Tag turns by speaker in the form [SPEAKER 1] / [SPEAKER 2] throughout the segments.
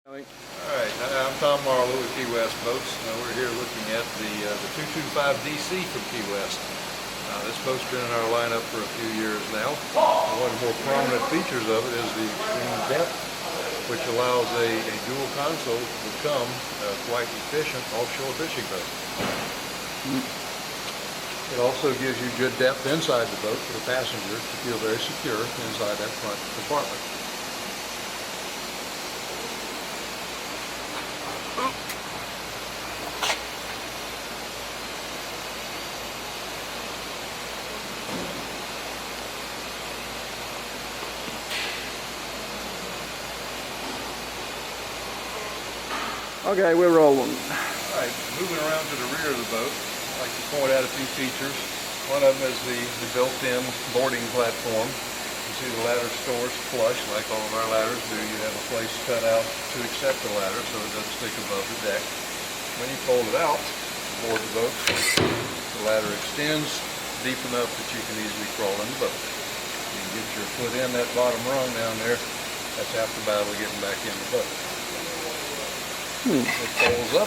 [SPEAKER 1] Alright, I'm Tom Marlowe with Key West Boats. We're here looking at the 225 DC from Key West. This boat's been in our lineup for a few years now. One of the more prominent features of it is the extreme depth, which allows a dual console to become a quite efficient offshore fishing boat. It also gives you good depth inside the boat for the passenger to feel very secure inside that front compartment.
[SPEAKER 2] Okay, we're rolling.
[SPEAKER 1] Alright, moving around to the rear of the boat, I'd like to point out a few features. One of them is the built-in boarding platform. You see the ladder stores flush, like all of our ladders do. You have a place cut out to accept the ladder so it doesn't stick above the deck. When you fold it out, board the boat, the ladder extends deep enough that you can easily crawl in the boat. You get your foot in that bottom rung down there, that's half the battle getting back in the boat. It folds up.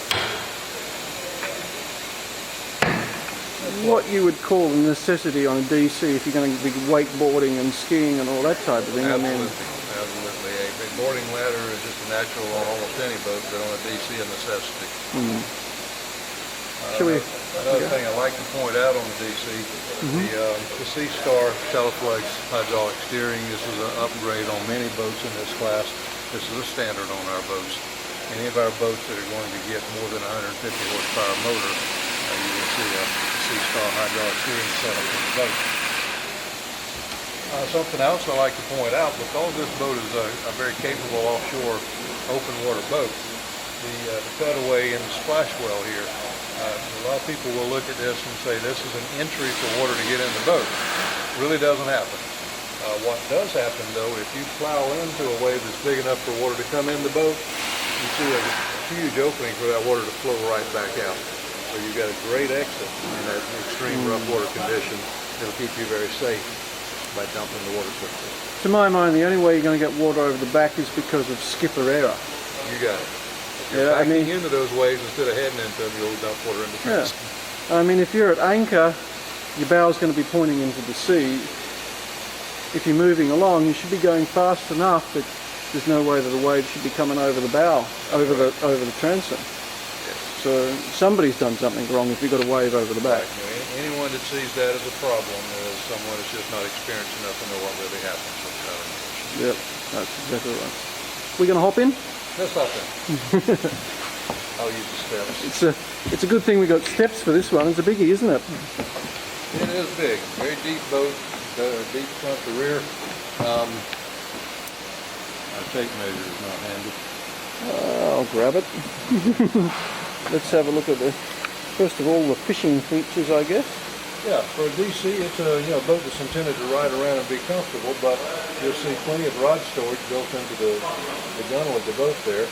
[SPEAKER 2] What you would call a necessity on a DC if you're going to be wakeboarding and skiing and all that type of thing.
[SPEAKER 1] Absolutely, absolutely. A boarding ladder is just a natural on almost any boat, but on a DC a necessity. Another thing I like to point out on the DC, the Sea Star Teleflex hydraulic steering. This is an upgrade on many boats in this class. This is a standard on our boats. Any of our boats that are going to get more than 150 horsepower motor, you will see a Sea Star hydraulic steering setup in the boat. Something else I like to point out, because this boat is a very capable offshore open water boat, the cutaway and the splash well here, a lot of people will look at this and say this is an entry for water to get in the boat. It really doesn't happen. What does happen though, if you plow into a wave that's big enough for water to come in the boat, you see a huge opening for that water to flow right back out. So you've got a great exit in that extreme rough water condition. It'll keep you very safe by dumping the water quickly.
[SPEAKER 2] To my mind, the only way you're going to get water over the back is because of skipper error.
[SPEAKER 1] You got it. If you're backing into those waves instead of heading into them, you'll dump water in the transom.
[SPEAKER 2] I mean, if you're at anchor, your bow's going to be pointing into the sea. If you're moving along, you should be going fast enough that there's no way that the wave should be coming over the bow, over the transom.
[SPEAKER 1] Yes.
[SPEAKER 2] So somebody's done something wrong if you've got a wave over the back.
[SPEAKER 1] Right. Anyone that sees that as a problem is someone that's just not experienced enough to know what really happens with that emotion.
[SPEAKER 2] Yep, that's exactly right. We're going to hop in?
[SPEAKER 1] Let's hop in. I'll use the steps.
[SPEAKER 2] It's a good thing we got steps for this one. It's a biggie, isn't it?
[SPEAKER 1] It is big. Very deep boat, deep front to rear. Our tape measure is not handy.
[SPEAKER 2] I'll grab it. Let's have a look at first of all, the fishing features, I guess.
[SPEAKER 1] Yeah, for a DC, it's a boat that's intended to ride around and be comfortable, but you'll see plenty of rod storage built into the gunnel of the boat there.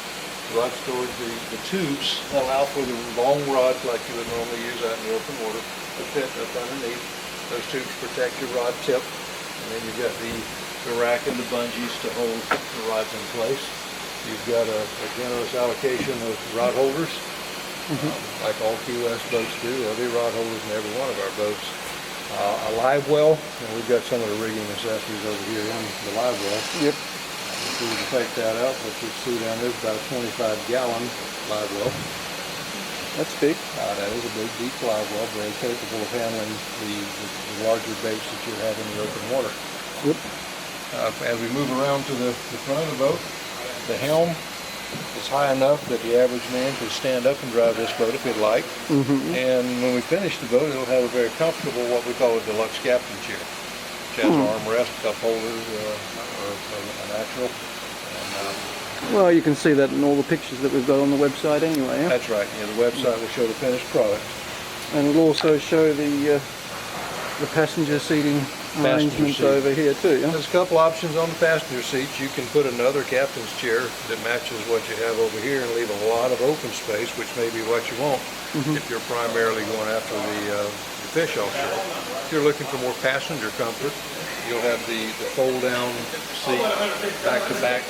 [SPEAKER 1] Rod storage, the tubes allow for the long rods like you would normally use out in the open water to fit up underneath. Those tubes protect your rod tip, and then you've got the rack and the bungees to hold the rods in place. You've got a generous allocation of rod holders, like all Key West boats do. There'll be rod holders in every one of our boats. A live well, and we've got some of the rigging accessories over here in the live well. Yep. If we can take that out, what you see down there is about a 25-gallon live well.
[SPEAKER 2] That's big.
[SPEAKER 1] That is a big, deep live well, very capable of handling the larger baits that you have in the open water.
[SPEAKER 2] Yep.
[SPEAKER 1] As we move around to the front of the boat, the helm is high enough that the average man can stand up and drive this boat if he'd like. And when we finish the boat, it'll have a very comfortable, what we call a deluxe captain chair, which has armrest, cup holders, or a natural. And,
[SPEAKER 2] well, you can see that in all the pictures that we've got on the website anyway.
[SPEAKER 1] That's right. Yeah, the website will show the finished product.
[SPEAKER 2] And it'll also show the passenger seating arrangements over here too. Yeah?
[SPEAKER 1] There's a couple options on the passenger seats. You can put another captain's chair that matches what you have over here and leave a lot of open space, which may be what you want if you're primarily going after the fish offshore. If you're looking for more passenger comfort, you'll have the fold-down seat back to back,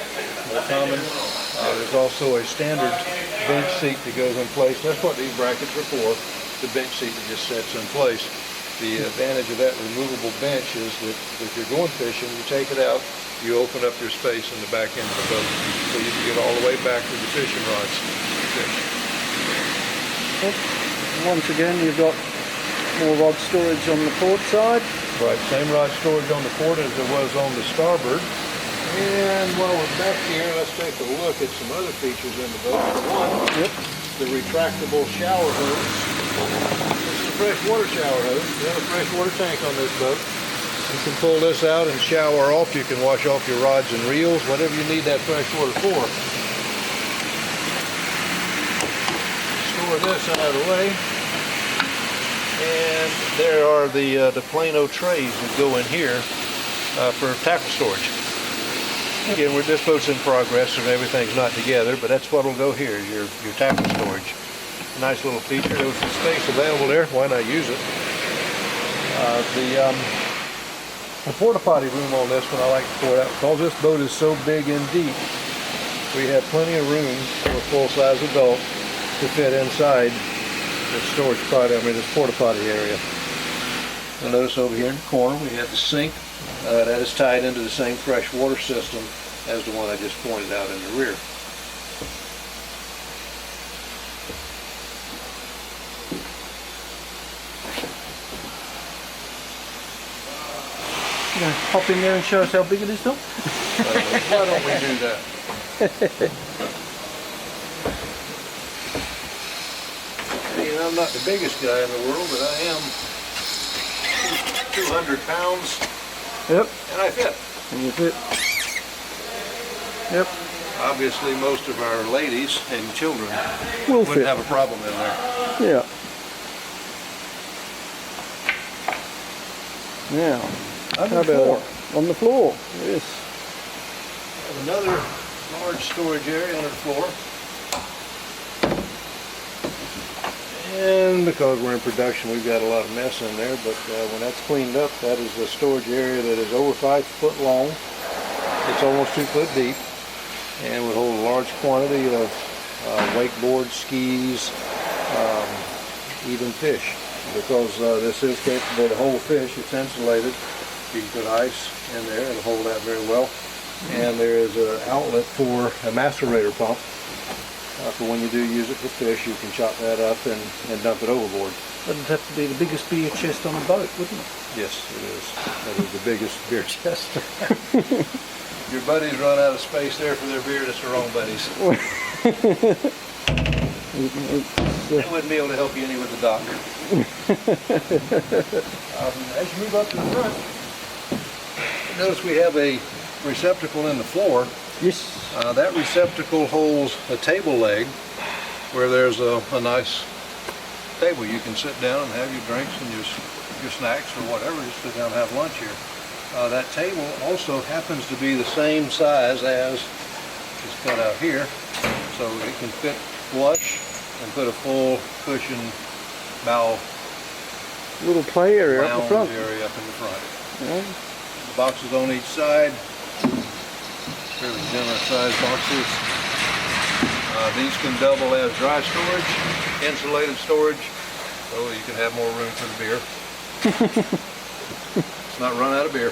[SPEAKER 1] more common. There's also a standard bench seat that goes in place. That's what these brackets are for, the bench seat that just sets in place. The advantage of that removable bench is that if you're going fishing, you take it out, you open up your space in the back end of the boat so you can get all the way back to the fishing rods to fish.
[SPEAKER 2] Once again, you've got more rod storage on the port side.
[SPEAKER 1] Right, same rod storage on the port as there was on the starboard. And while we're back here, let's take a look at some other features in the boat. One, the retractable shower hose. This is a freshwater shower hose. We have a freshwater tank on this boat. You can pull this out and shower off. You can wash off your rods and reels, whatever you need that fresh water for. Store this out of the way. And there are the Plano trays that go in here for tackle storage. Again, this boat's in progress and everything's not together, but that's what'll go here, is your tackle storage. Nice little feature. There was some space available there. Why not use it? The porta potty room on this one, I like to point out, because this boat is so big and deep, we have plenty of room for a full-size adult to fit inside this storage potty, this porta potty area. You'll notice over here in the corner we have the sink that is tied into the same fresh water system as the one I just pointed out in the rear.
[SPEAKER 2] You gonna hop in there and show us how big it is, Tom?
[SPEAKER 1] Why don't we do that? I'm not the biggest guy in the world, but I am 200 pounds.
[SPEAKER 2] Yep.
[SPEAKER 1] And I fit.
[SPEAKER 2] And you fit. Yep.
[SPEAKER 1] Obviously, most of our ladies and children
[SPEAKER 2] Will
[SPEAKER 1] wouldn't
[SPEAKER 2] fit.
[SPEAKER 1] have a problem in there.
[SPEAKER 2] Yeah. Now,
[SPEAKER 1] On the floor.
[SPEAKER 2] On the floor, yes.
[SPEAKER 1] Another large storage area under the floor. And because we're in production, we've got a lot of mess in there, but when that's cleaned up, that is a storage area that is over 5 foot long. It's almost 2 foot deep, and would hold a large quantity of wakeboard, skis, even fish. Because this is capable to hold fish, it's insulated. You can put ice in there, it'll hold that very well. And there is an outlet for a macerator pump. For when you do use it for fish, you can chop that up and dump it overboard.
[SPEAKER 2] That'd have to be the biggest beer chest on a boat, wouldn't it?
[SPEAKER 1] Yes, it is. That is the biggest beer chest. Your buddies run out of space there for their beer, that's the wrong buddies. They wouldn't be able to help you any with the dock. As you move up to the front, notice we have a receptacle in the floor.
[SPEAKER 2] Yes.
[SPEAKER 1] That receptacle holds a table leg where there's a nice table. You can sit down and have your drinks and your snacks or whatever. Just sit down and have lunch here. That table also happens to be the same size as is cut out here, so it can fit flush and put a full cushion bow
[SPEAKER 2] Little play area up the front.
[SPEAKER 1] area up in the front.
[SPEAKER 2] Yeah.
[SPEAKER 1] The boxes on each side, fairly generous sized boxes. These can double as dry storage, insulated storage, so you can have more room for the beer. Let's not run out of beer.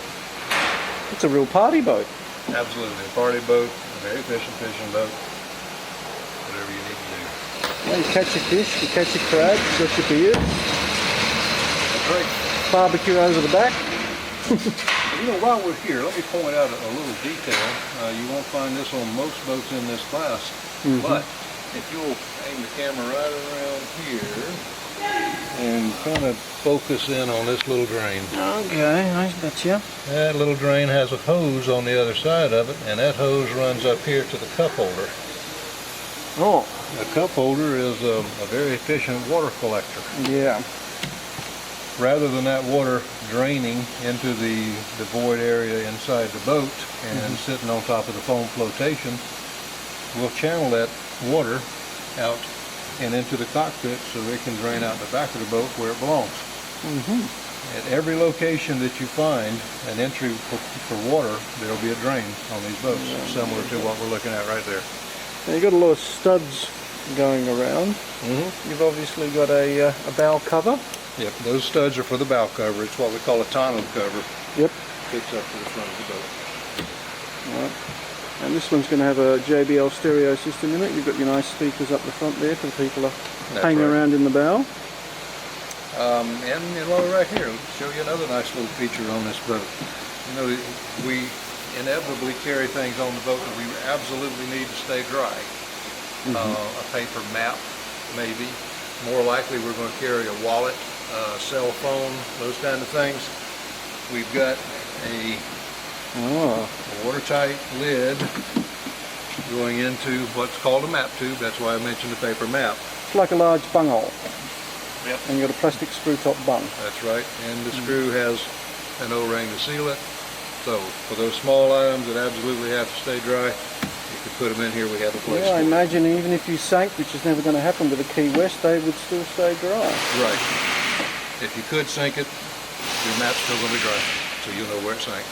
[SPEAKER 2] It's a real party boat.
[SPEAKER 1] Absolutely, a party boat, a very efficient fishing boat, whatever you need to do.
[SPEAKER 2] Yeah, you catch a fish, you catch a crab, you got your beer.
[SPEAKER 1] That's right.
[SPEAKER 2] Barbecue over the back.
[SPEAKER 1] You know, while we're here, let me point out a little detail. You won't find this on most boats in this class, but if you'll aim the camera right around here and kind of focus in on this little drain.
[SPEAKER 2] Okay, I got you.
[SPEAKER 1] That little drain has a hose on the other side of it, and that hose runs up here to the cup holder.
[SPEAKER 2] Oh.
[SPEAKER 1] The cup holder is a very efficient water collector.
[SPEAKER 2] Yeah.
[SPEAKER 1] Rather than that water draining into the void area inside the boat and sitting on top of the foam flotation, we'll channel that water out and into the cockpit so it can drain out the back of the boat where it belongs. At every location that you find an entry for water, there'll be a drain on these boats, similar to what we're looking at right there.
[SPEAKER 2] Now you've got a lot of studs going around. You've obviously got a bow cover.
[SPEAKER 1] Yep, those studs are for the bow cover. It's what we call a tonneau cover.
[SPEAKER 2] Yep.
[SPEAKER 1] Fits up to the front of the boat.
[SPEAKER 2] Right. And this one's going to have a JBL stereo system in it. You've got your nice speakers up the front there for the people hanging around in the bow.
[SPEAKER 1] And while we're right here, I'll show you another nice little feature on this boat. You know, we inevitably carry things on the boat that we absolutely need to stay dry. A paper map, maybe. More likely we're going to carry a wallet, cell phone, those kind of things. We've got a watertight lid going into what's called a map tube. That's why I mentioned the paper map.
[SPEAKER 2] It's like a large bunghole.
[SPEAKER 1] Yep.
[SPEAKER 2] And you've got a plastic screw top bung.
[SPEAKER 1] That's right. And the screw has an O-ring to seal it. So for those small items that absolutely have to stay dry, you could put them in here. We have a place.
[SPEAKER 2] Yeah, I imagine even if you sank, which is never going to happen with a Key West, they would still stay dry.
[SPEAKER 1] Right. If you could sink it, your map's still going to be dry, so you'll know where it sank.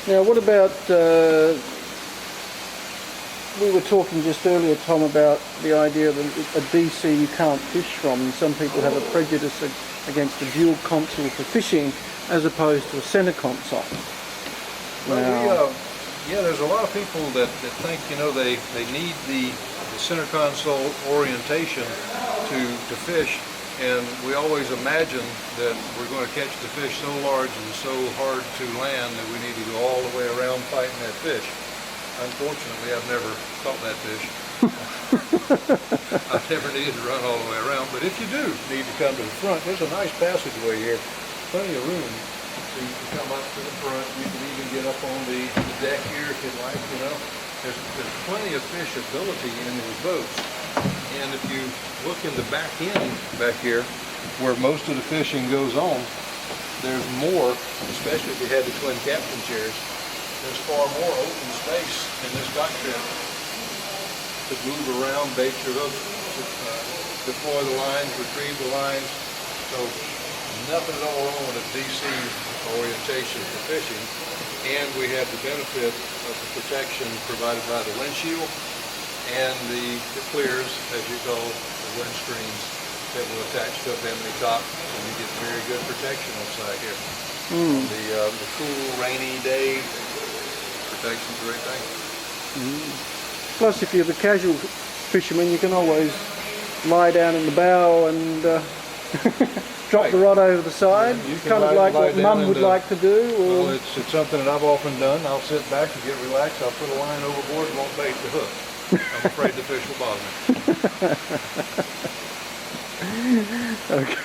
[SPEAKER 2] Now, what about? We were talking just earlier, Tom, about the idea that a DC you can't fish from. And some people have a prejudice against a dual console for fishing as opposed to a center console.
[SPEAKER 1] Well, yeah, there's a lot of people that think, you know, they need the center console orientation to fish, and we always imagine that we're going to catch the fish so large and so hard to land that we need to go all the way around fighting that fish. Unfortunately, I've never caught that fish. I've never needed to run all the way around, but if you do need to come to the front, there's a nice passageway here, plenty of room to come up to the front. You can even get up on the deck here if you'd like, you know. There's plenty of fishability in these boats. And if you look in the back end back here, where most of the fishing goes on, there's more, especially if you had the twin captain chairs. There's far more open space in this cockpit to move around, bait your hooks, deploy the lines, retrieve the lines. So nothing at all wrong with a DC orientation for fishing. And we have the benefit of the protection provided by the windshield and the clears, as you call the wind screens, that will attach to a bimini top, so you get very good protection outside here. The cool, rainy day, protection's a great thing.
[SPEAKER 2] Plus, if you're the casual fisherman, you can always lie down in the bow and drop the rod over the side.
[SPEAKER 1] Yeah,
[SPEAKER 2] kind of like what Mum would like to do. Or...
[SPEAKER 1] Well, it's something that I've often done. I'll sit back and get relaxed. I'll put a line overboard and won't bait the hook. I'm afraid the fish will bother me.
[SPEAKER 2] Okay.